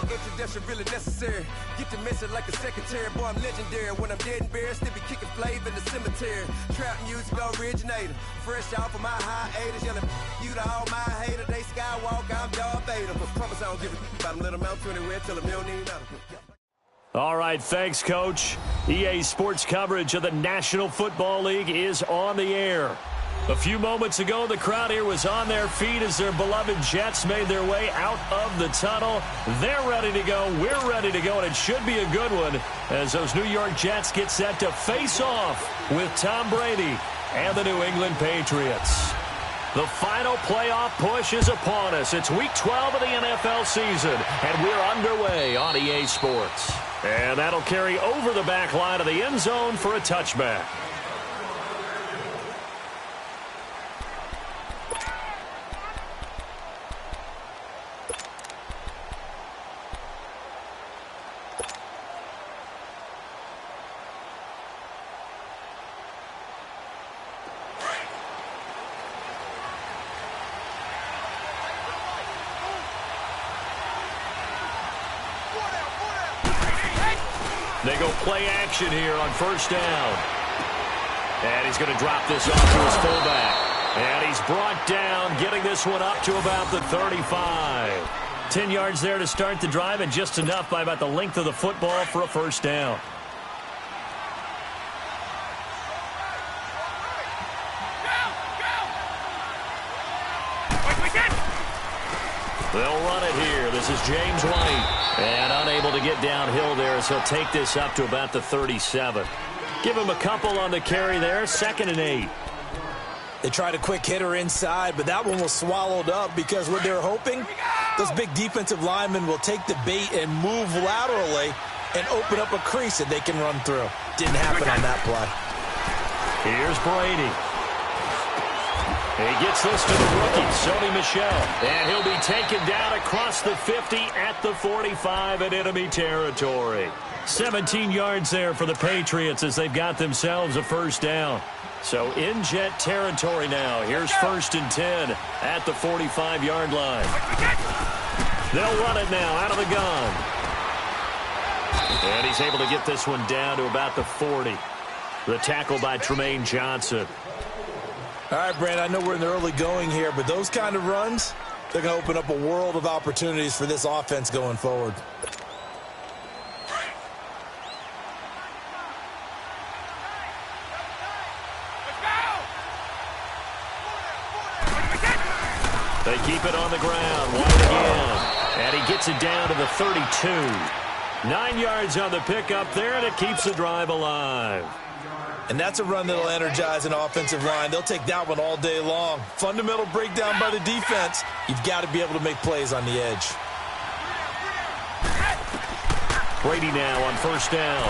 No introduction really necessary. Get the message like a secretary. Boy, I'm legendary. When I'm dead and buried, still be kicking flavor in the cemetery. Trap music originator. Fresh off of my hiatus. Yelling you to all my haters. They skywalk, I'm Darth Vader. Promise I don't give a about them. Let them out to anywhere. Tell them they don't need nothing. All right, thanks, Coach. EA Sports coverage of the National Football League is on the air. A few moments ago, the crowd here was on their feet as their beloved Jets made their way out of the tunnel. They're ready to go. We're ready to go, and it should be a good one as those New York Jets get set to face off with Tom Brady and the New England Patriots. The final playoff push is upon us. It's Week 12 of the NFL season, and we're underway on EA Sports. And that'll carry over the back line of the end zone for a touchback. They go play action here on first down. And he's going to drop this off to his fullback. And he's brought down, getting this one up to about the 35. 10 yards there to start the drive, and just enough by about the length of the football for a first down. They'll run it here. This is James White. And unable to get downhill there as he'll take this up to about the 37. Give him a couple on the carry there. 2nd and 8. They tried a quick hitter inside, but that one was swallowed up because what they're hoping, those big defensive linemen will take the bait and move laterally and open up a crease that they can run through. Didn't happen on that play. Here's Brady. He gets this to the rookie, Sony Michel. And he'll be taken down across the 50 at the 45 in enemy territory. 17 yards there for the Patriots as they've got themselves a first down. So in Jet territory now. Here's 1st and 10 at the 45-yard line. They'll run it now out of the gun. And he's able to get this one down to about the 40. The tackle by Tremaine Johnson. All right, Brandon, I know we're in the early going here, but those kind of runs, they're going to open up a world of opportunities for this offense going forward. They keep it on the ground. White again. And he gets it down to the 32. 9 yards on the pickup there, and it keeps the drive alive. And that's a run that will energize an offensive line. They'll take that one all day long. Fundamental breakdown by the defense. You've got to be able to make plays on the edge. Brady now on first down.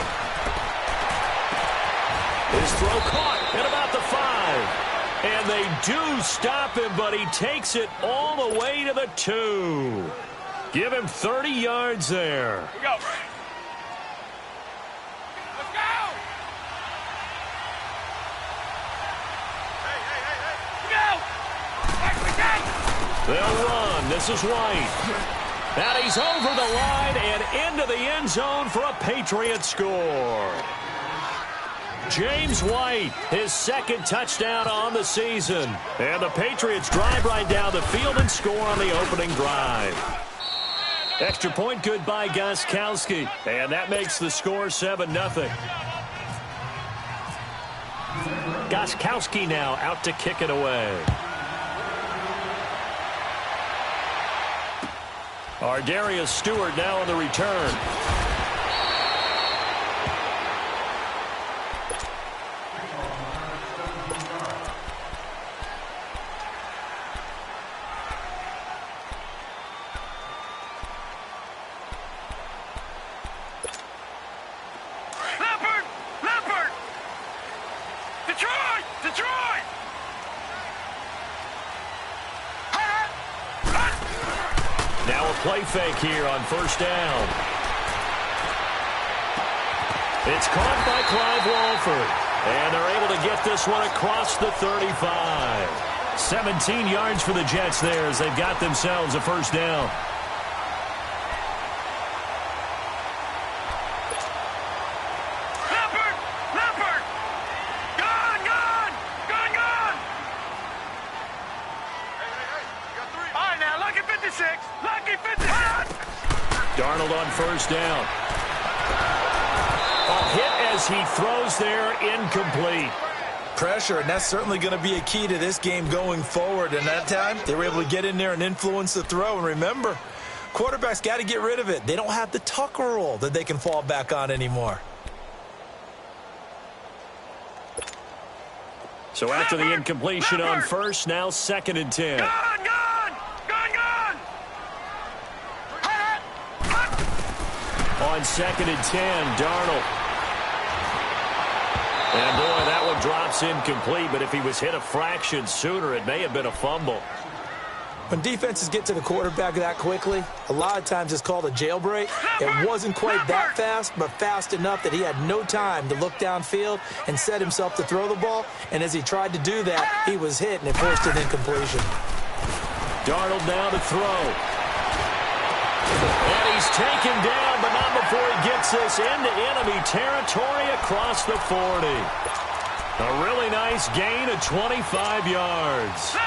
His throw caught at about the 5. And they do stop him, but he takes it all the way to the 2. Give him 30 yards there. Here we go. They'll run. This is White. And he's over the line and into the end zone for a Patriot score. James White, his 2nd touchdown on the season. And the Patriots drive right down the field and score on the opening drive. Extra point good by Gostkowski. And that makes the score 7-0. Gostkowski now out to kick it away. Ardarius Stewart now on the return. Leopard! Detroit! Now a play fake here on first down. It's caught by Clive Walford. And they're able to get this one across the 35. 17 yards for the Jets there as they've got themselves a first down. Darnold on first down. A hit as he throws there, incomplete. Pressure, and that's certainly going to be a key to this game going forward. And that time, they were able to get in there and influence the throw. And remember, quarterbacks got to get rid of it. They don't have the Tucker rule that they can fall back on anymore. So after the incompletion on first, now 2nd and 10. On 2nd and 10, Darnold. And boy, that one drops incomplete, but if he was hit a fraction sooner, it may have been a fumble. When defenses get to the quarterback that quickly, a lot of times it's called a jailbreak. It wasn't quite that fast, but fast enough that he had no time to look downfield and set himself to throw the ball. And as he tried to do that, he was hit, and it forced an incompletion. Darnold now to throw. And he's taken down, but not before he gets this into enemy territory across the 40. A really nice gain of 25 yards.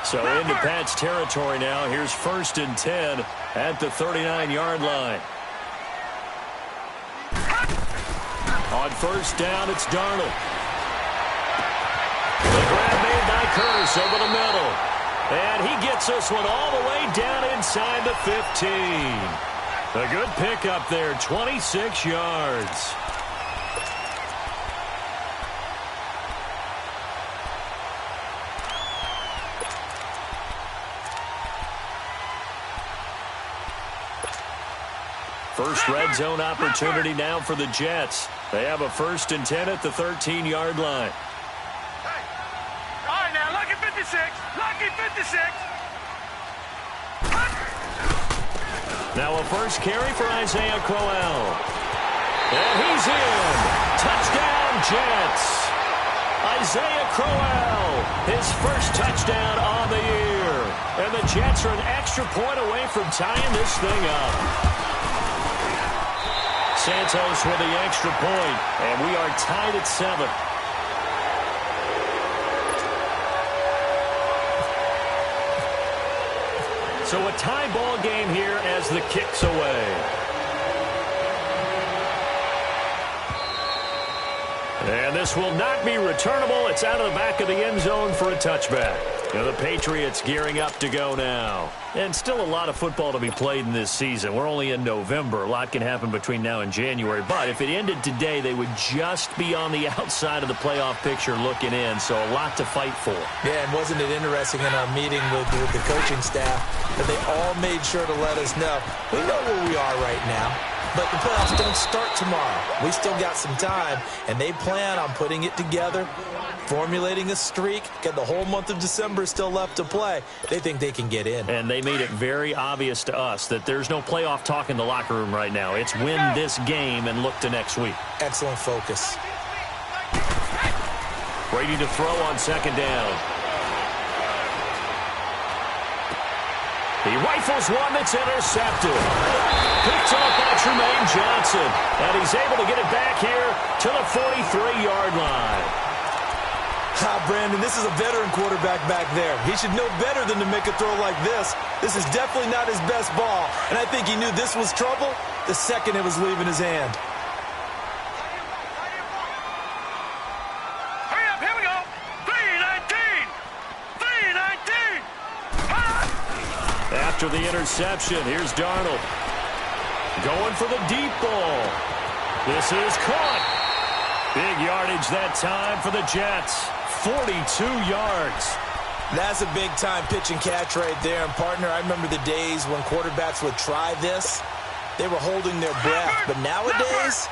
So into Pat's territory now. Here's 1st and 10 at the 39-yard line. On first down, it's Darnold. The grab made by Curse over the middle. And he gets this one all the way down inside the 15. A good pickup there, 26 yards. First red zone opportunity now for the Jets. They have a 1st and 10 at the 13-yard line. All right, now, lucky 56. Lucky 56. Now a first carry for Isaiah Crowell. And he's in. Touchdown, Jets. Isaiah Crowell, his first touchdown on the year. And the Jets are an extra point away from tying this thing up. Santos with the extra point, and we are tied at 7. So a tie ball game here as the kick's away. And this will not be returnable. It's out of the back of the end zone for a touchback. You know, the Patriots gearing up to go now. And still a lot of football to be played in this season. We're only in November. A lot can happen between now and January. But if it ended today, they would just be on the outside of the playoff picture looking in. So a lot to fight for. Yeah, and wasn't it interesting in our meeting with the coaching staff that they all made sure to let us know, we know where we are right now, but the playoffs don't start tomorrow. We still got some time, and they plan on putting it together, formulating a streak. Got the whole month of December still left to play. They think they can get in. And they made it very obvious to us that there's no playoff talk in the locker room right now. It's win this game and look to next week. Excellent focus. Brady to throw on 2nd down. He rifles one that's intercepted. Picked off by Tremaine Johnson. And he's able to get it back here to the 43-yard line. Brandon, this is a veteran quarterback back there. He should know better than to make a throw like this. This is definitely not his best ball. And I think he knew this was trouble the second it was leaving his hand. Hurry up, here we go. 3-19. 3-19. After the interception, here's Darnold. Going for the deep ball. This is caught. Big yardage that time for the Jets. 42 yards. That's a big-time pitch and catch right there. And, partner, I remember the days when quarterbacks would try this. They were holding their breath. But nowadays,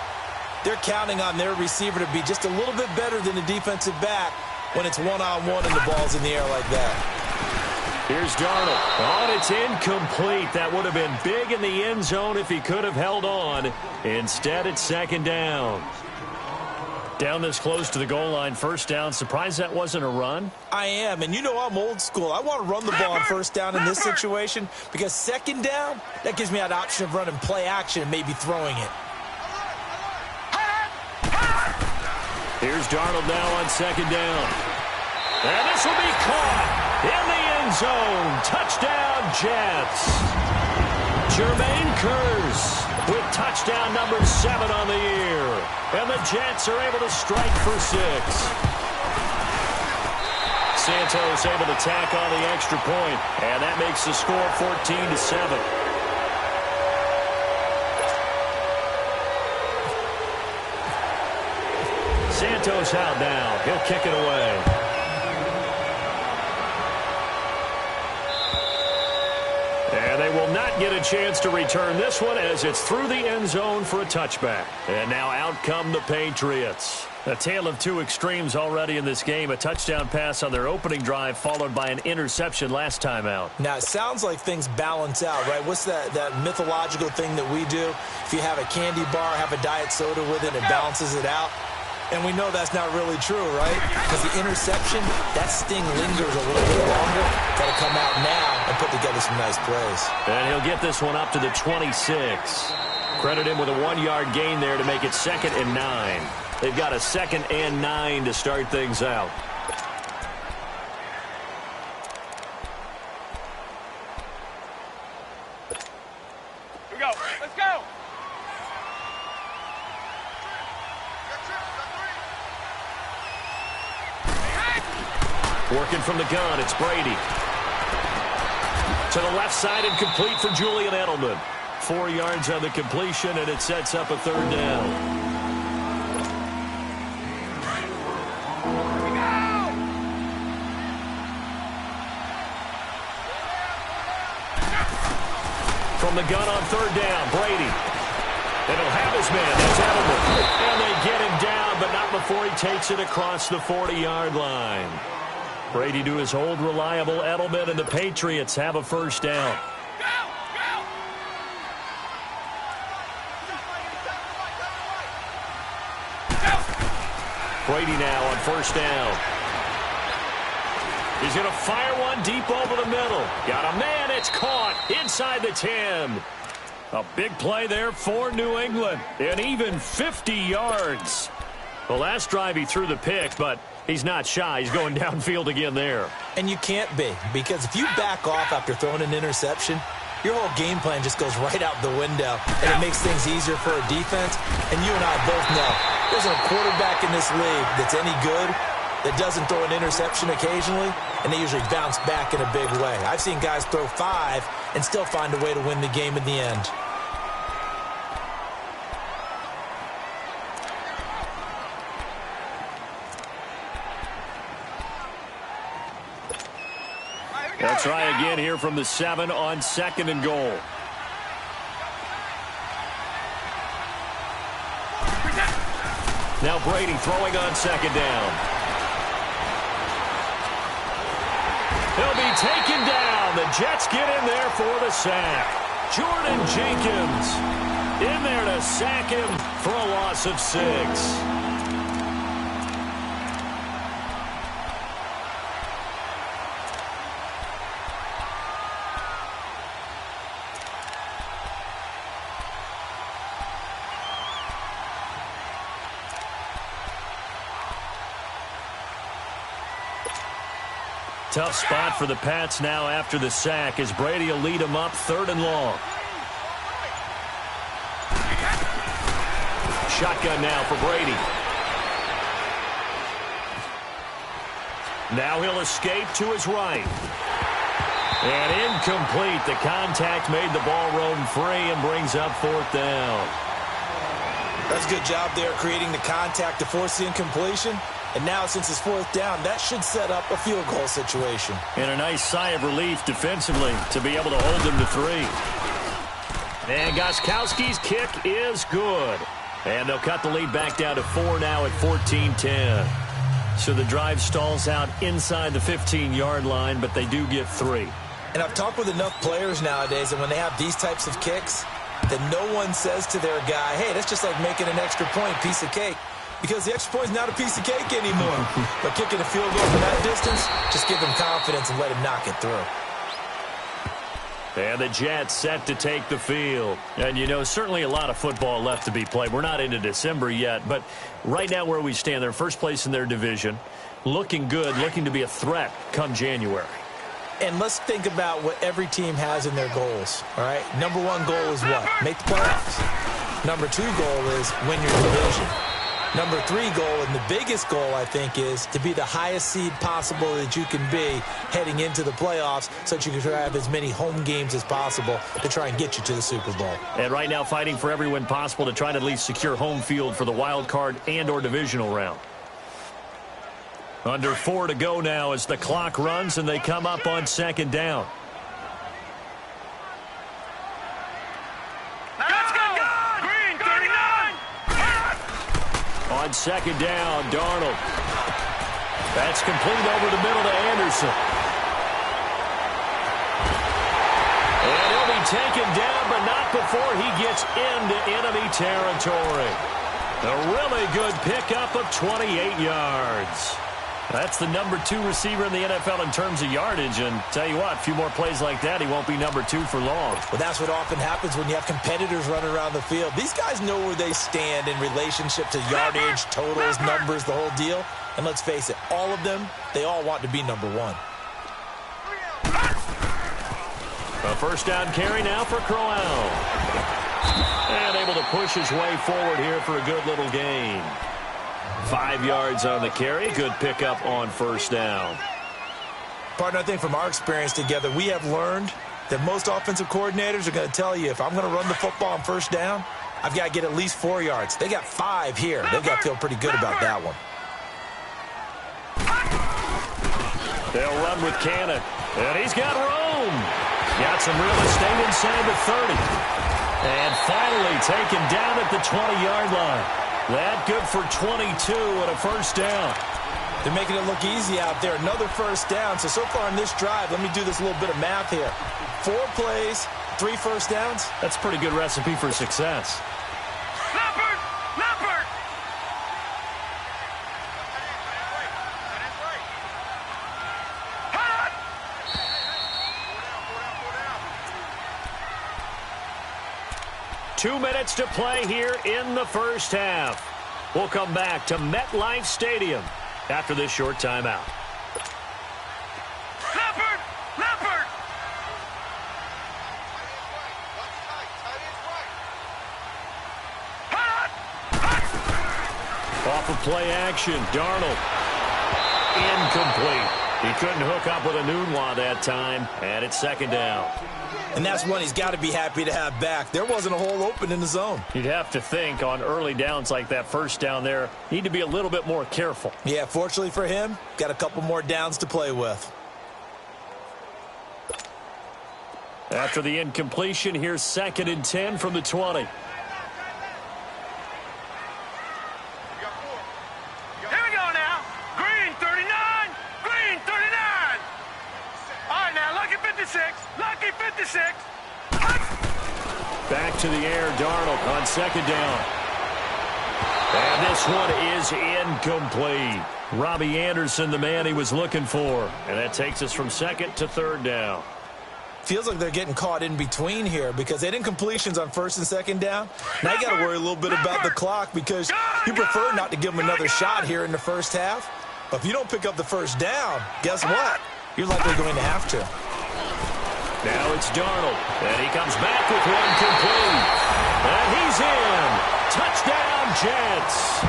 they're counting on their receiver to be just a little bit better than the defensive back when it's one-on-one and the ball's in the air like that. Here's Darnold. Oh, and it's incomplete. That would have been big in the end zone if he could have held on. Instead, it's 2nd down. Down this close to the goal line, 1st down. Surprised that wasn't a run? I am, and you know I'm old school. I want to run the ball on 1st down in this situation because 2nd down, that gives me that option of running play action and maybe throwing it. Here's Darnold now on 2nd down. And this will be caught in the end zone. Touchdown, Jets. Jermaine Kearse with touchdown number 7 on the year. And the Jets are able to strike for 6. Santos able to tack on the extra point, and that makes the score 14-7. Santos out now. He'll kick it away. And they will not get a chance to return this one as it's through the end zone for a touchback. And now out come the Patriots. A tale of two extremes already in this game. A touchdown pass on their opening drive followed by an interception last time out. Now, it sounds like things balance out, right? What's that mythological thing that we do? If you have a candy bar, have a diet soda with it, it balances it out. And we know that's not really true, right? Because the interception, that sting lingers a little bit longer. Got to come out now and put together some nice plays. And he'll get this one up to the 26. Credit him with a 1-yard gain there to make it 2nd and 9. They've got a 2nd and 9 to start things out. Here we go. Let's go. Working from the gun, it's Brady. To the left side and complete for Julian Edelman. 4 yards on the completion, and it sets up a 3rd down. From the gun on 3rd down, Brady. And he'll have his man, that's Edelman. And they get him down, but not before he takes it across the 40-yard line. Brady to his old reliable Edelman, and the Patriots have a 1st down. Brady now on 1st down. He's going to fire one deep over the middle. Got a man, it's caught inside the 10. A big play there for New England. And even 50 yards. The last drive he threw the pick, but he's not shy. He's going downfield again there. And you can't be, because if you back off after throwing an interception, your whole game plan just goes right out the window, and it makes things easier for a defense. And you and I both know there's a quarterback in this league that's any good that doesn't throw an interception occasionally, and they usually bounce back in a big way. I've seen guys throw 5 and still find a way to win the game in the end. They'll try again here from the 7 on 2nd and goal. Now Brady throwing on 2nd down. He'll be taken down. The Jets get in there for the sack. Jordan Jenkins in there to sack him for a loss of 6. Tough spot for the Pats now after the sack as Brady will lead them up 3rd and long. Shotgun now for Brady. Now he'll escape to his right. And incomplete. The contact made the ball roam free and brings up 4th down. That's a good job there creating the contact to force the incompletion. And now, since it's 4th down, that should set up a field goal situation. And a nice sigh of relief defensively to be able to hold them to 3. And Gostkowski's kick is good. And they'll cut the lead back down to 4 now at 14-10. So the drive stalls out inside the 15-yard line, but they do get 3. And I've talked with enough players nowadays, and when they have these types of kicks, that no one says to their guy, hey, that's just like making an extra point, piece of cake. Because the extra point is not a piece of cake anymore. But kicking a field goal from that distance, just give him confidence and let him knock it through. And the Jets set to take the field. And, you know, certainly a lot of football left to be played. We're not into December yet, but right now where we stand, they're first place in their division. Looking good, looking to be a threat come January. And let's think about what every team has in their goals, all right? Number one goal is what? Make the playoffs. Number two goal is win your division. Number three goal, and the biggest goal, I think, is to be the highest seed possible that you can be heading into the playoffs so that you can try to have as many home games as possible to try and get you to the Super Bowl. And right now fighting for every win possible to try to at least secure home field for the wild card and or divisional round. Under 4 to go now as the clock runs and they come up on second down. Green, 39. On second down, Darnold. That's complete over the middle to Anderson. And he'll be taken down, but not before he gets into enemy territory. A really good pickup of 28 yards. That's the number 2 receiver in the NFL in terms of yardage. And tell you what, a few more plays like that, he won't be number 2 for long. Well, that's what often happens when you have competitors running around the field. These guys know where they stand in relationship to yardage, totals, numbers, the whole deal. And let's face it, all of them, they all want to be number 1. A first down carry now for Crowell. And able to push his way forward here for a good little gain. 5 yards on the carry. Good pickup on first down. Partner, I think from our experience together, we have learned that most offensive coordinators are going to tell you, if I'm going to run the football on first down, I've got to get at least 4 yards. They got 5 here. They've got to feel pretty good about that one. They'll run with Cannon. And he's got room. Got some real estate inside the 30. And finally taken down at the 20-yard line. That good for 22 and a first down. They're making it look easy out there. Another first down. So far in this drive, let me do this little bit of math here. 4 plays, 3 first downs. That's a pretty good recipe for success. Leopard! Leopard! 2 minutes to play here in the first half. We'll come back to MetLife Stadium after this short timeout. Leopard! Leopard! Off of play action, Darnold. Incomplete. He couldn't hook up with a Nunwa that time, and it's second down. And that's one he's got to be happy to have back. There wasn't a hole open in the zone. You'd have to think on early downs like that first down there, need to be a little bit more careful. Yeah, fortunately for him, got a couple more downs to play with. After the incompletion, here's 2nd and 10 from the 20. Lucky 56. Back to the air, Darnold on second down. And this one is incomplete. Robbie Anderson, the man he was looking for. And that takes us from 2nd to 3rd down. Feels like they're getting caught in between here because they had incompletions on 1st and 2nd down. Now you got to worry a little bit about the clock because you prefer not to give them another shot here in the first half. But if you don't pick up the first down, guess what? You're likely going to have to. Now it's Darnold, and he comes back with one complete. And he's in. Touchdown, Jets.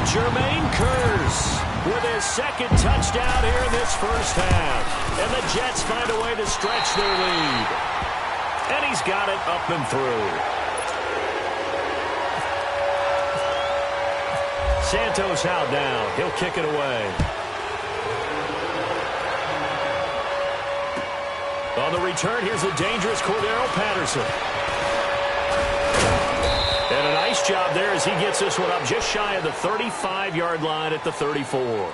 Jermaine Kearse with his 2nd touchdown here in this first half. And the Jets find a way to stretch their lead. And he's got it up and through. Santos out now. He'll kick it away. On the return, here's a dangerous Cordero Patterson. And a nice job there as he gets this one up just shy of the 35-yard line at the 34.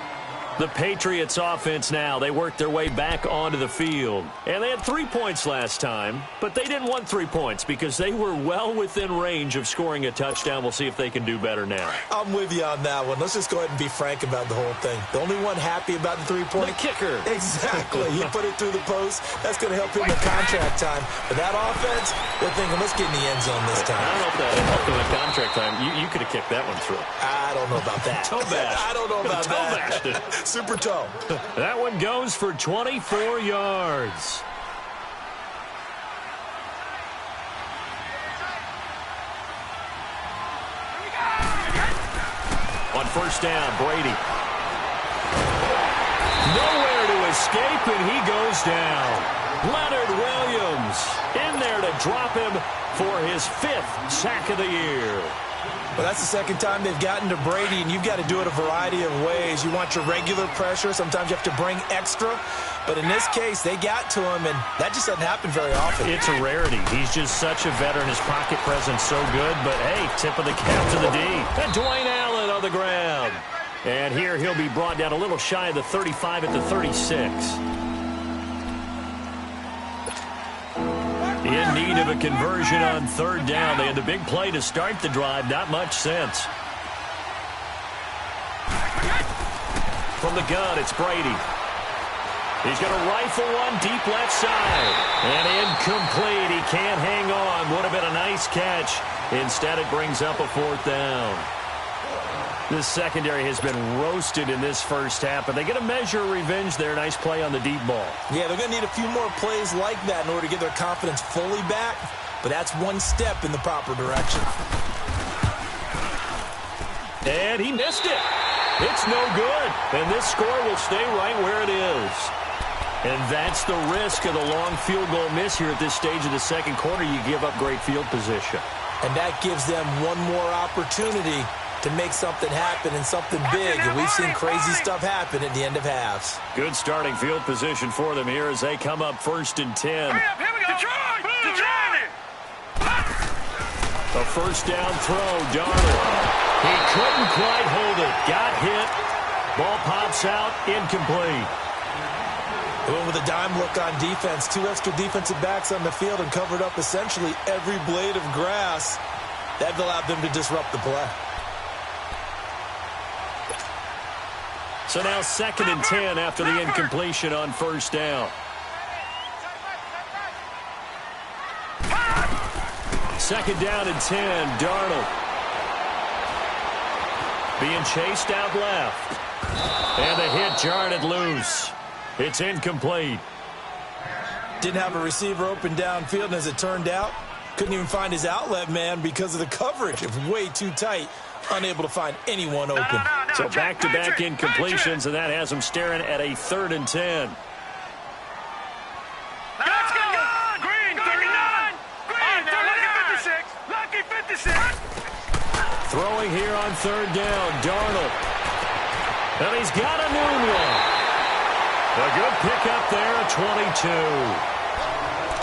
The Patriots offense now, they worked their way back onto the field. And they had 3 points last time, but they didn't want 3 points because they were well within range of scoring a touchdown. We'll see if they can do better now. I'm with you on that one. Let's just go ahead and be frank about the whole thing. The only one happy about the 3-point. The kicker. Exactly. He put it through the post. That's going to help him in contract time. But that offense, they're thinking, let's get in the end zone this time. I don't know if that helped him in contract time. You could have kicked that one through. I don't know about that. Toe bash. I don't know about that. Super toe. That one goes for 24 yards. On first down, Brady. Nowhere to escape, and he goes down. Leonard Williams in there to drop him for his 5th sack of the year. Well, that's the second time they've gotten to Brady, and you've got to do it a variety of ways. You want your regular pressure. Sometimes you have to bring extra. But in this case, they got to him, and that just doesn't happen very often. It's a rarity. He's just such a veteran. His pocket presence so good. But, hey, tip of the cap to the D. And Dwayne Allen on the ground. And here he'll be brought down a little shy of the 35 at the 36. In need of a conversion on third down. They had the big play to start the drive. Not much sense. From the gun, it's Brady. He's going to rifle one deep left side. And incomplete. He can't hang on. Would have been a nice catch. Instead, it brings up a 4th down. This secondary has been roasted in this first half, but they get a measure of revenge there. Nice play on the deep ball. Yeah, they're going to need a few more plays like that in order to get their confidence fully back, but that's one step in the proper direction. And he missed it. It's no good. And this score will stay right where it is. And that's the risk of the long field goal miss here at this stage of the second quarter. You give up great field position. And that gives them one more opportunity to make something happen and something big. And we've seen crazy stuff happen at the end of halves. Good starting field position for them here as they come up 1st and 10. Hurry up, here we go. Detroit! A first down throw, Darnold. He couldn't quite hold it. Got hit. Ball pops out, incomplete. They went with a dime look on defense. 2 extra defensive backs on the field and covered up essentially every blade of grass. That allowed them to disrupt the play. So now 2nd and 10 after the incompletion on first down. Second down and 10, Darnold. Being chased out left. And the hit jarred it loose. It's incomplete. Didn't have a receiver open downfield, and as it turned out, couldn't even find his outlet man because of the coverage. It was way too tight. Unable to find anyone open. So back-to-back incompletions, and that has them staring at a 3rd and 10. Let's go! Green, 39! Green, Lucky 56! Throwing here on 3rd down, Darnold. And he's got a new one. A good pickup there at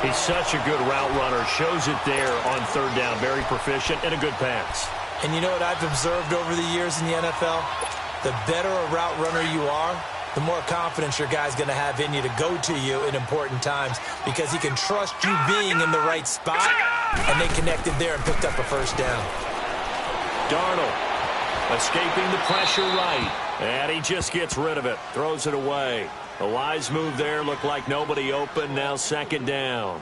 22. He's such a good route runner. Shows it there on 3rd down. Very proficient and a good pass. And you know what I've observed over the years in the NFL? The better a route runner you are, the more confidence your guy's going to have in you to go to you in important times because he can trust you being in the right spot, and they connected there and picked up a first down. Darnold escaping the pressure right, and he just gets rid of it, throws it away. A wise move there, looked like nobody open, now 2nd down.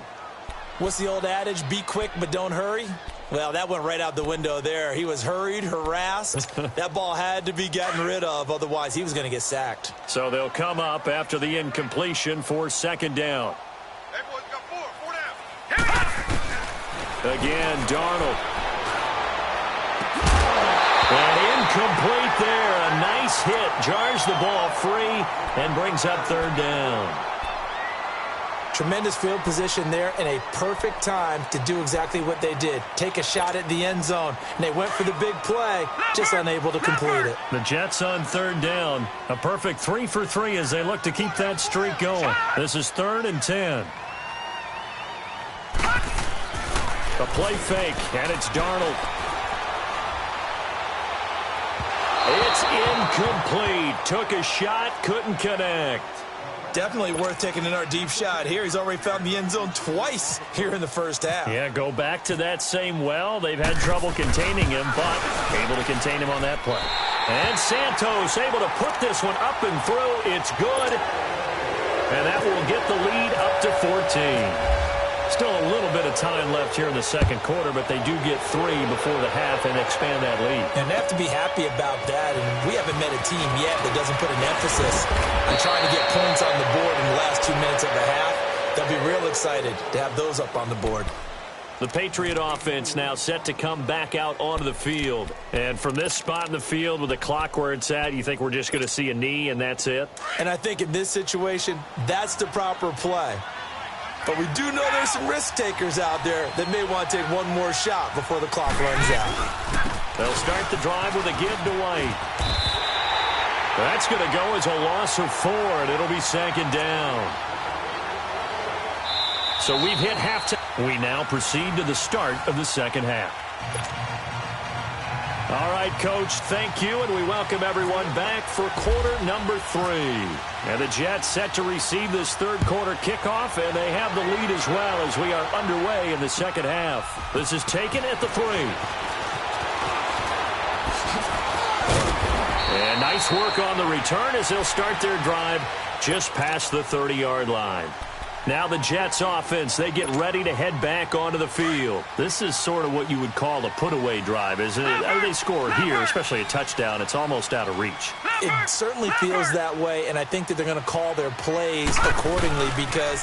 What's the old adage, be quick but don't hurry? Well, that went right out the window there. He was hurried, harassed. That ball had to be gotten rid of, otherwise he was going to get sacked. So they'll come up after the incompletion for 2nd down. Everyone's got 4 down. Again, Darnold. And incomplete there. A nice hit. Jars the ball free and brings up 3rd down. Tremendous field position there and a perfect time to do exactly what they did. Take a shot at the end zone. And they went for the big play, just unable to complete it. The Jets on 3rd down. A perfect 3 for 3 as they look to keep that streak going. This is 3rd and 10. A play fake, and it's Darnold. It's incomplete. Took a shot, couldn't connect. Definitely worth taking in our deep shot here. He's already found the end zone twice here in the first half. Yeah, go back to that same well. They've had trouble containing him, but able to contain him on that play. And Santos able to put this one up and through. It's good. And that will get the lead up to 14. Still a little bit of time left here in the second quarter, but they do get 3 before the half and expand that lead. And they have to be happy about that. And we haven't met a team yet that doesn't put an emphasis on trying to get points on the board in the last 2 minutes of the half. They'll be real excited to have those up on the board. The Patriot offense now set to come back out onto the field. And from this spot in the field with the clock where it's at, you think we're just going to see a knee and that's it? And I think in this situation, that's the proper play. But we do know there's some risk takers out there that may want to take one more shot before the clock runs out. They'll start the drive with a give to White. That's going to go as a loss of 4, and it'll be second down. So we've hit halftime. We now proceed to the start of the second half. All right, Coach, thank you, and we welcome everyone back for quarter number 3. And the Jets set to receive this third quarter kickoff, and they have the lead as well as we are underway in the second half. This is taken at the 3. And nice work on the return as they'll start their drive just past the 30-yard line. Now the Jets offense, they get ready to head back onto the field. This is sort of what you would call a put-away drive, isn't it? They score here, especially a touchdown. It's almost out of reach. It certainly feels that way, and I think that they're going to call their plays accordingly because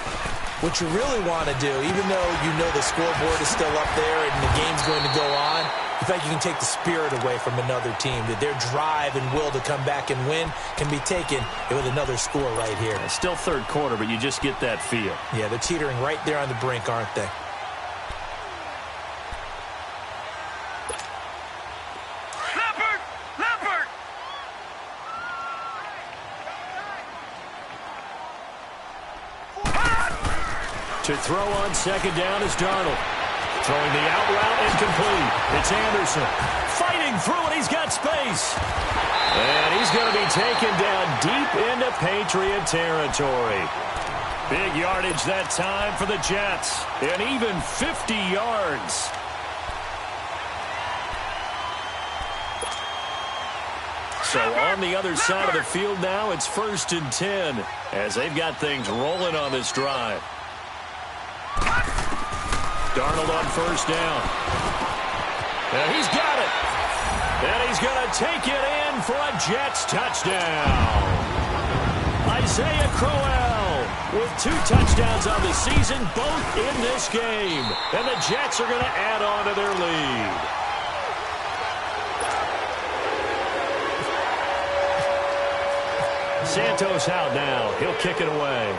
what you really want to do, even though you know the scoreboard is still up there and the game's going to go on, in fact, you can take the spirit away from another team, that their drive and will to come back and win can be taken with another score right here. It's still third quarter, but you just get that feel. Yeah, they're teetering right there on the brink, aren't they? Leopard! To throw on second down is Darnold. Throwing the out route incomplete. It's Anderson. Fighting through it. He's got space. And he's going to be taken down deep into Patriot territory. Big yardage that time for the Jets. And even 50 yards. So on the other side of the field now, it's 1st and 10 as they've got things rolling on this drive. Darnold on first down. And he's got it. And he's going to take it in for a Jets touchdown. Isaiah Crowell with 2 touchdowns on the season, both in this game. And the Jets are going to add on to their lead. Santos out now. He'll kick it away.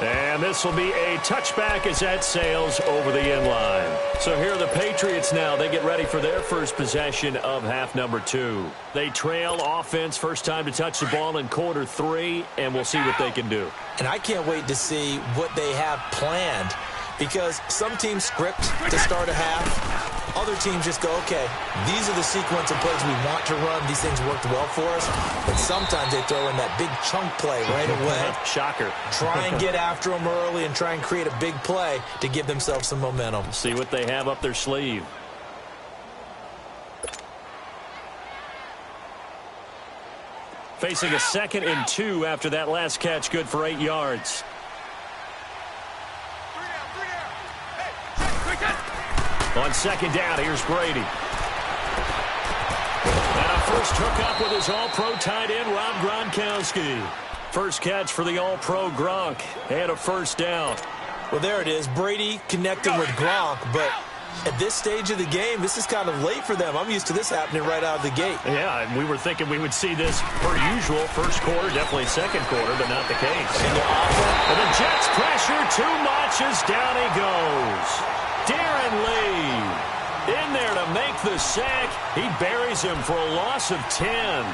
And this will be a touchback as that sails over the end line. So here are the Patriots now. They get ready for their first possession of half number 2. They trail offense, first time to touch the ball in quarter 3, and we'll see what they can do. And I can't wait to see what they have planned because some teams script to start a half. Other teams just go, okay, these are the sequence of plays we want to run. These things worked well for us. But sometimes they throw in that big chunk play right away. Shocker. Try and get after them early and try and create a big play to give themselves some momentum. See what they have up their sleeve. Facing a 2nd and 2 after that last catch, good for 8 yards. On second down, here's Brady. And a first hookup with his All-Pro tight end, Rob Gronkowski. First catch for the All-Pro Gronk. And a first down. Well, there it is. Brady connecting with Gronk, but at this stage of the game, this is kind of late for them. I'm used to this happening right out of the gate. Yeah, and we were thinking we would see this per usual. First quarter, definitely second quarter, but not the case. And the Jets pressure too much as down he goes. Darren Lee in there to make the sack. He buries him for a loss of 10.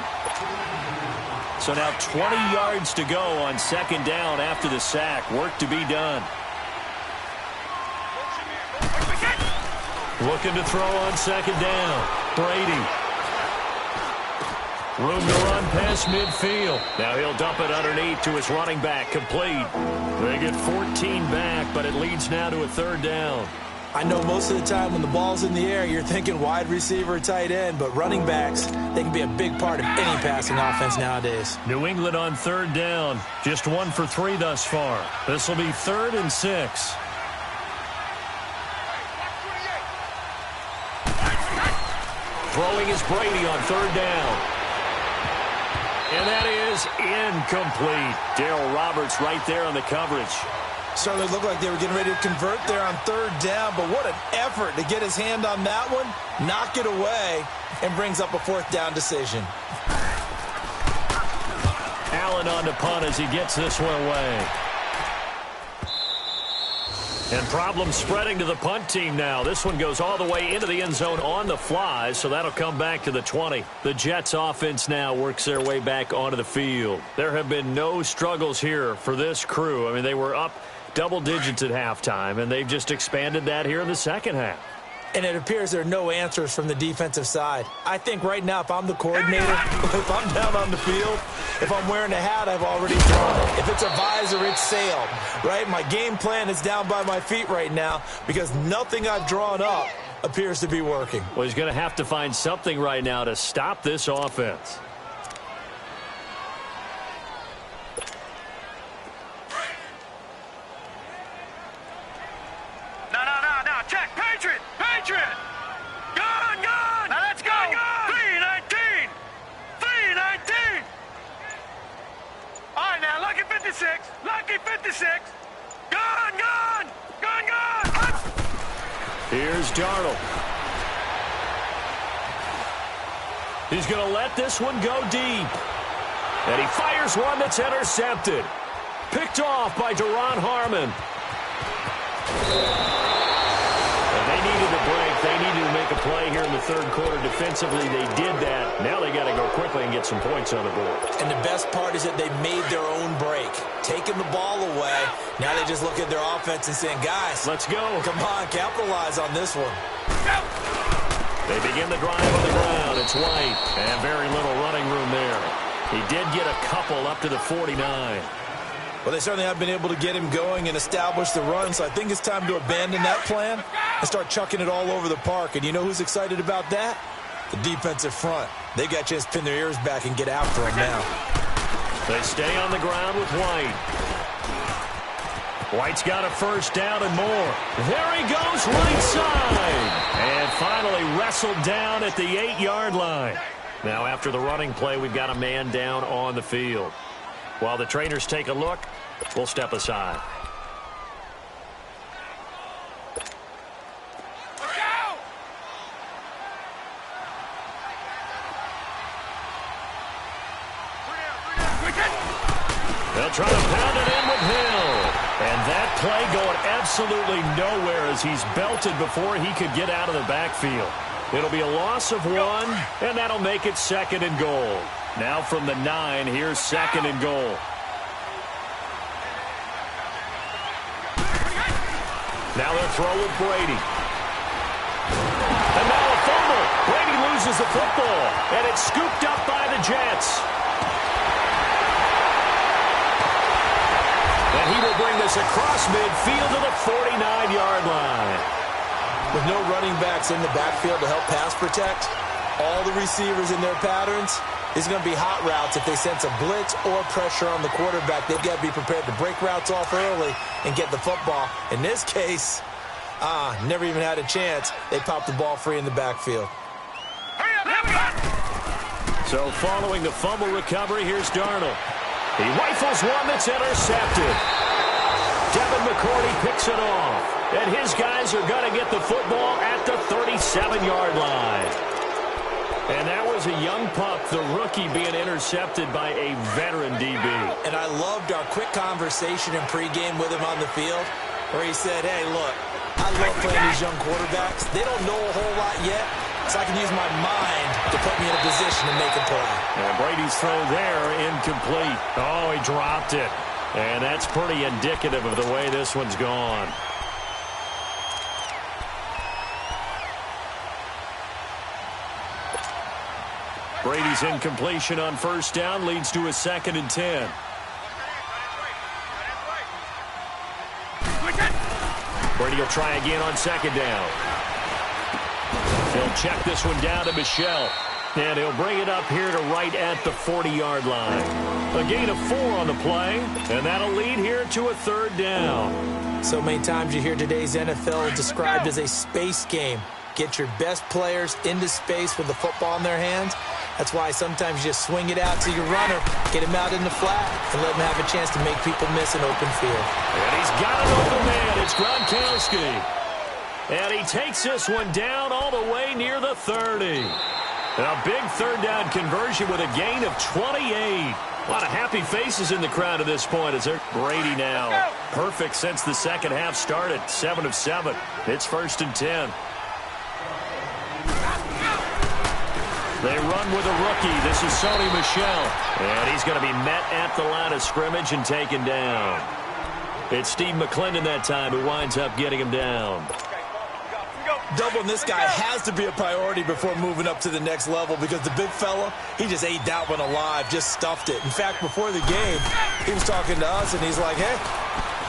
So now 20 yards to go on second down after the sack. Work to be done. Looking to throw on second down. Brady. Room to run past midfield. Now he'll dump it underneath to his running back. Complete. They get 14 back, but it leads now to a third down. I know most of the time when the ball's in the air, you're thinking wide receiver, tight end, but running backs, they can be a big part of any passing offense nowadays. New England on third down. Just 1 for 3 thus far. This will be 3rd and 6. Throwing is Brady on third down. And that is incomplete. Darryl Roberts right there on the coverage. Certainly looked like they were getting ready to convert there on third down, but what an effort to get his hand on that one, knock it away, and brings up a 4th down decision. Allen on the punt as he gets this one away. And problems spreading to the punt team now. This one goes all the way into the end zone on the fly, so that'll come back to the 20. The Jets offense now works their way back onto the field. There have been no struggles here for this crew. I mean, they were up double digits at halftime, and they've just expanded that here in the second half. And it appears there are no answers from the defensive side. I think right now, if I'm the coordinator, if I'm down on the field, if I'm wearing a hat, I've already thrown it. If it's a visor, it's sailed, right? My game plan is down by my feet right now because nothing I've drawn up appears to be working. Well, he's going to have to find something right now to stop this offense. No, check, Patriot! Gone! Now let's go! 319! All right, now, lucky 56! Gone! Here's Darnold. He's going to let this one go deep. And he fires one that's intercepted. Picked off by Duron Harmon. They needed a break. They needed to make a play here in the third quarter. Defensively, they did that. Now they got to go quickly and get some points on the board. And the best part is that they made their own break. Taking the ball away. Now they just look at their offense and saying, guys, let's go. Come on, capitalize on this one. They begin the drive on the ground. It's White. And very little running room there. He did get a couple up to the 49. Well, they certainly have been able to get him going and establish the run, so I think it's time to abandon that plan and start chucking it all over the park. And you know who's excited about that? The defensive front. They got a chance to pin their ears back and get after him now. They stay on the ground with White. White's got a first down and more. There he goes, right side. And finally wrestled down at the 8-yard line. Now after the running play, we've got a man down on the field. While the trainers take a look, we'll step aside. They'll try to pound it in with Hill. And that play going absolutely nowhere as he's belted before he could get out of the backfield. It'll be a loss of 1, and that'll make it 2nd and goal. Now from the 9, here's 2nd and goal. Now they'll throw with Brady. And now a fumble. Brady loses the football, and it's scooped up by the Jets. And he will bring this across midfield to the 49-yard line. With no running backs in the backfield to help pass protect, all the receivers in their patterns, it's going to be hot routes if they sense a blitz or pressure on the quarterback. They've got to be prepared to break routes off early and get the football. In this case, never even had a chance. They popped the ball free in the backfield. So following the fumble recovery, here's Darnold. He rifles one that's intercepted. Devin McCourty picks it off. And his guys are going to get the football at the 37-yard line. And that was a young pup, the rookie, being intercepted by a veteran DB. And I loved our quick conversation in pregame with him on the field where he said, hey, look, I love playing these young quarterbacks. They don't know a whole lot yet, so I can use my mind to put me in a position to make a play. And Brady's throw there, incomplete. Oh, he dropped it. And that's pretty indicative of the way this one's gone. Brady's incompletion on first down leads to a 2nd and 10. Brady will try again on second down. He'll check this one down to Michel. And he'll bring it up here to right at the 40-yard line. A gain of 4 on the play, and that'll lead here to a third down. So many times you hear today's NFL described as a space game. Get your best players into space with the football in their hands. That's why sometimes you just swing it out to your runner, get him out in the flat, and let him have a chance to make people miss an open field. And he's got an open man. It's Gronkowski. And he takes this one down all the way near the 30. A big third down conversion with a gain of 28. A lot of happy faces in the crowd at this point as they're Brady now. Perfect since the second half started. 7 of 7. It's 1st and 10. They run with a rookie. This is Sony Michel. And he's going to be met at the line of scrimmage and taken down. It's Steve McClendon that time who winds up getting him down. Doubling this guy has to be a priority before moving up to the next level because the big fella, he just ate that one alive, just stuffed it. In fact, before the game, he was talking to us, and he's like, hey,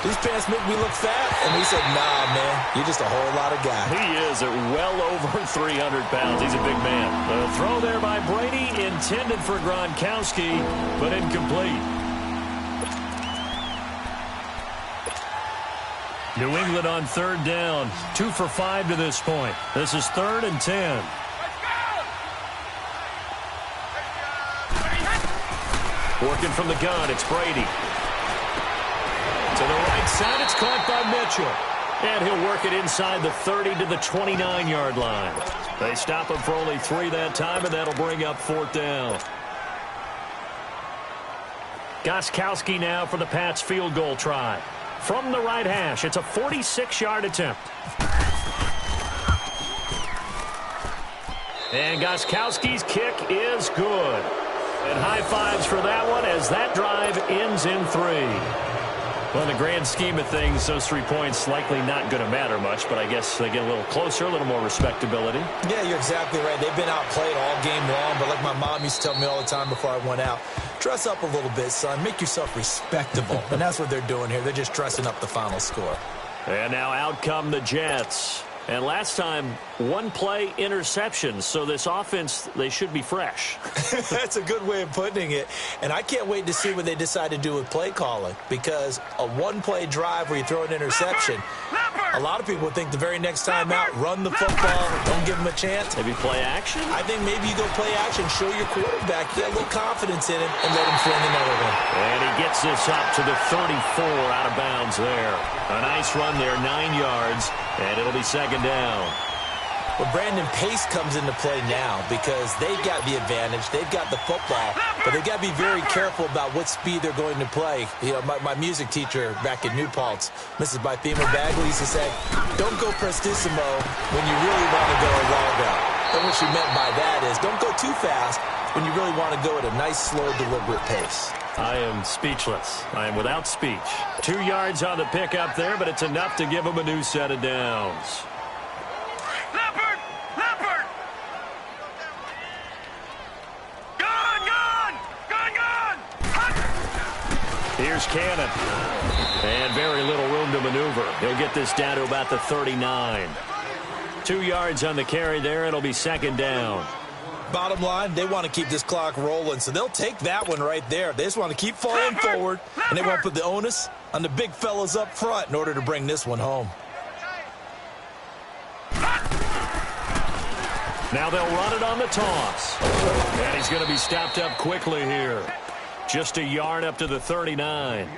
these pants make me look fat. And we said, nah, man, you're just a whole lot of guy. He is at well over 300 pounds. He's a big man. The throw there by Brady intended for Gronkowski, but incomplete. New England on third down. 2 for 5 to this point. This is 3rd and 10. Working from the gun, it's Brady. To the right side, it's caught by Mitchell. And he'll work it inside the 30 to the 29-yard line. They stop him for only 3 that time, and that'll bring up 4th down. Gronkowski now for the Pats field goal try. From the right hash, it's a 46-yard attempt. And Gronkowski's kick is good. And high fives for that one as that drive ends in 3. Well, in the grand scheme of things, those 3 points likely not going to matter much, but I guess they get a little closer, a little more respectability. Yeah, you're exactly right. They've been outplayed all game long, but like my mom used to tell me all the time before I went out, dress up a little bit, son. Make yourself respectable. And that's what they're doing here. They're just dressing up the final score. And now out come the Jets. And last time, 1-play interceptions. So this offense, they should be fresh. That's a good way of putting it. And I can't wait to see what they decide to do with play calling. Because a 1-play drive where you throw an interception, a lot of people would think the very next time out, run the football, don't give them a chance. Maybe play action? I think maybe you go play action, show your quarterback, get a little confidence in him, and let him fling another one. And he gets this up to the 34 out of bounds there. A nice run there, 9 yards, and it'll be second down. Well, Brandon, pace comes into play now because they've got the advantage. They've got the football, but they've got to be very careful about what speed they're going to play. You know, my music teacher back in New Paltz, Mrs. Bythema Bagley, used to say, don't go prestissimo when you really want to go largo. And what she meant by that is don't go too fast when you really want to go at a nice, slow, deliberate pace. I am speechless. I am without speech. 2 yards on the pickup there, but it's enough to give them a new set of downs. Leopard! Leopard! Gone! Here's Cannon. And very little room to maneuver. He'll get this down to about the 39. 2 yards on the carry there. It'll be second down. Bottom line, they want to keep this clock rolling, so they'll take that one right there. They just want to keep falling forward, and they want to put the onus on the big fellas up front in order to bring this one home. Now they'll run it on the toss. And he's going to be stopped up quickly here. Just a yard up to the 39.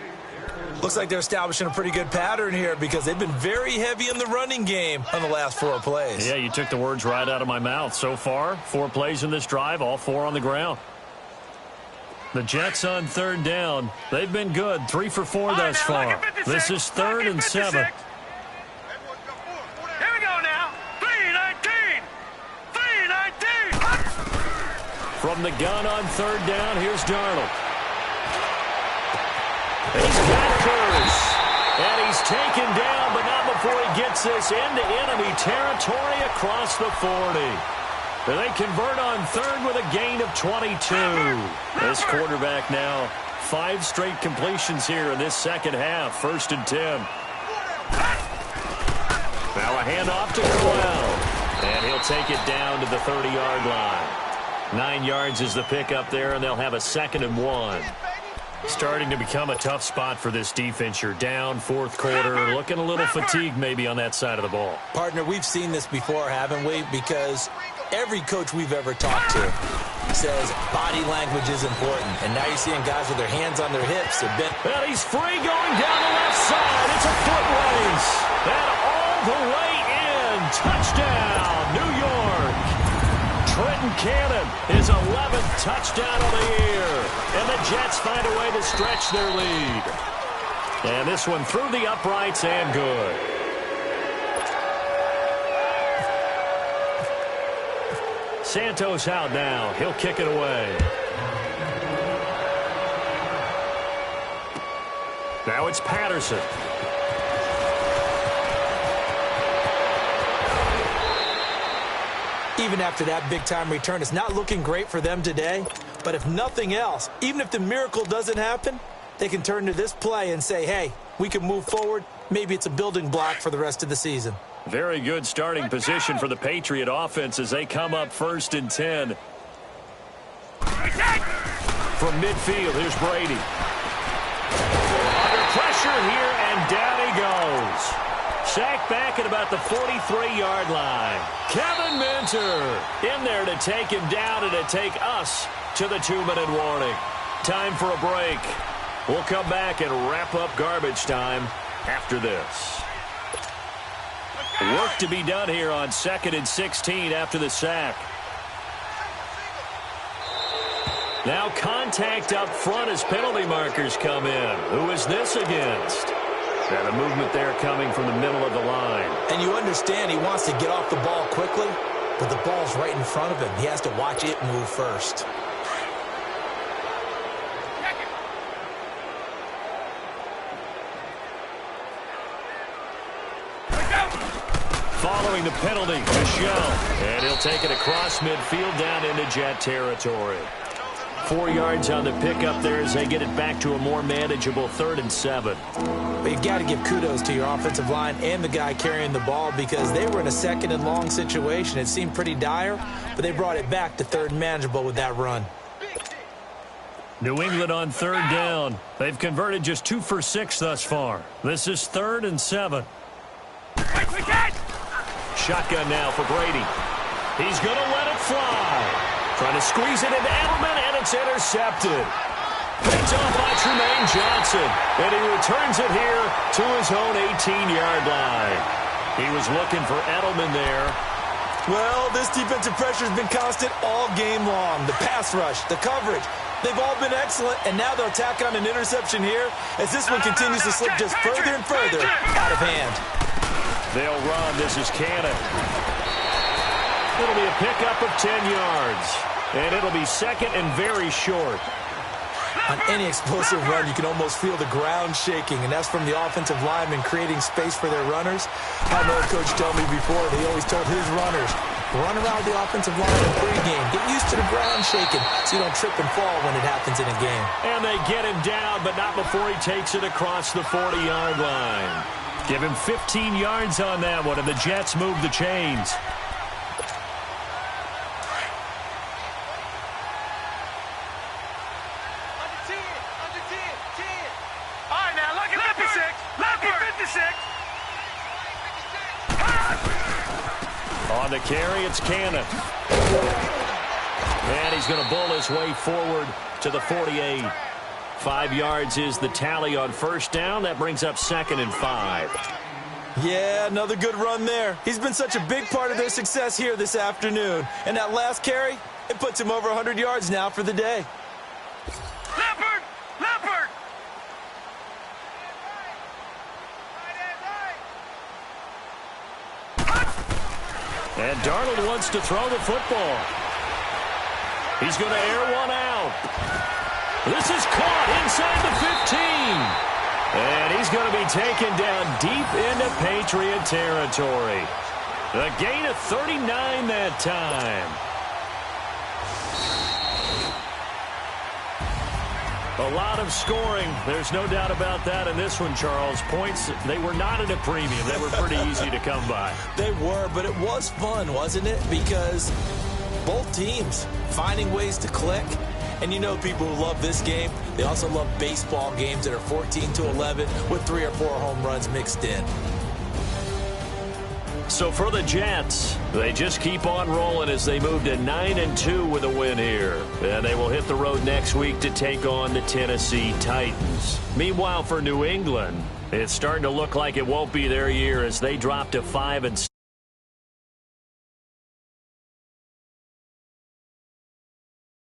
Looks like they're establishing a pretty good pattern here because they've been very heavy in the running game on the last 4 plays. Yeah, you took the words right out of my mouth. So far, 4 plays in this drive, all 4 on the ground. The Jets on third down. They've been good, 3 for 4 thus far. This is 3rd and 7. Here we go now. 3-19. From the gun on third down, here's Darnold. He's got Kurz. And he's taken down, but not before he gets this into enemy territory across the 40. And they convert on third with a gain of 22. This quarterback now 5 straight completions here in this second half. 1st and 10. Now a handoff to Crowell. And he'll take it down to the 30-yard line. 9 yards is the pickup there, and they'll have a 2nd and 1. Starting to become a tough spot for this defense. You're down fourth quarter, looking a little fatigued maybe on that side of the ball. Partner, we've seen this before, haven't we? Because every coach we've ever talked to says body language is important. And now you're seeing guys with their hands on their hips. Well, he's free going down the left side. It's a foot race. And all the way in. Touchdown, New York. Trenton Cannon, his 11th touchdown of the year. And the Jets find a way to stretch their lead. And this one through the uprights and good. Santos out now. He'll kick it away. Now it's Patterson. Even after that big-time return, it's not looking great for them today. But if nothing else, even if the miracle doesn't happen, they can turn to this play and say, hey, we can move forward. Maybe it's a building block for the rest of the season. Very good starting position for the Patriot offense as they come up 1st and 10. From midfield, here's Brady. Under pressure here, and down he goes. Sacked back at about the 43-yard line. Kevin Minter in there to take him down and to take us to the 2-minute warning. Time for a break. We'll come back and wrap up garbage time after this. Work to be done here on 2nd and 16 after the sack. Now contact up front as penalty markers come in. Who is this against? And the movement there coming from the middle of the line. And you understand he wants to get off the ball quickly, but the ball's right in front of him. He has to watch it move first. Following the penalty, Michelle. And he'll take it across midfield down into Jet territory. 4 yards on the pickup there as they get it back to a more manageable 3rd and 7. But you've got to give kudos to your offensive line and the guy carrying the ball because they were in a 2nd and long situation. It seemed pretty dire, but they brought it back to 3rd and manageable with that run. New England on 3rd down. They've converted just 2 for 6 thus far. This is 3rd and 7. Shotgun now for Brady. He's going to let it fly. Trying to squeeze it into Edelman, and it's intercepted. Picked off by Tremaine Johnson, and he returns it here to his own 18-yard line. He was looking for Edelman there. Well, this defensive pressure has been constant all game long. The pass rush, the coverage, they've all been excellent, and now they'll tack on an interception here as this one continues to slip just further and further out of hand. They'll run. This is Cannon. It'll be a pickup of 10 yards, and it'll be 2nd and very short. On any explosive run, you can almost feel the ground shaking, and that's from the offensive linemen creating space for their runners. I know a coach told me before, he always told his runners, run around the offensive line in pregame. Get used to the ground shaking so you don't trip and fall when it happens in a game. And they get him down, but not before he takes it across the 40-yard line. Give him 15 yards on that one, and the Jets move the chains. On the carry, it's Cannon. And he's going to bull his way forward to the 48. 5 yards is the tally on 1st down. That brings up 2nd and 5. Yeah, another good run there. He's been such a big part of their success here this afternoon. And that last carry, it puts him over 100 yards now for the day. Leopard! Leopard! And Darnold wants to throw the football. He's going to air one out. This is caught inside the 15. And he's going to be taken down deep into Patriot territory. A gain of 39 that time. A lot of scoring. There's no doubt about that in this one, Charles. Points, they were not at a premium. They were pretty easy to come by. They were, but it was fun, wasn't it? Because both teams finding ways to click. And you know people who love this game, they also love baseball games that are 14-11 with 3 or 4 home runs mixed in. So for the Jets, they just keep on rolling as they move to 9-2 with a win here. And they will hit the road next week to take on the Tennessee Titans. Meanwhile, for New England, it's starting to look like it won't be their year as they drop to 5-6.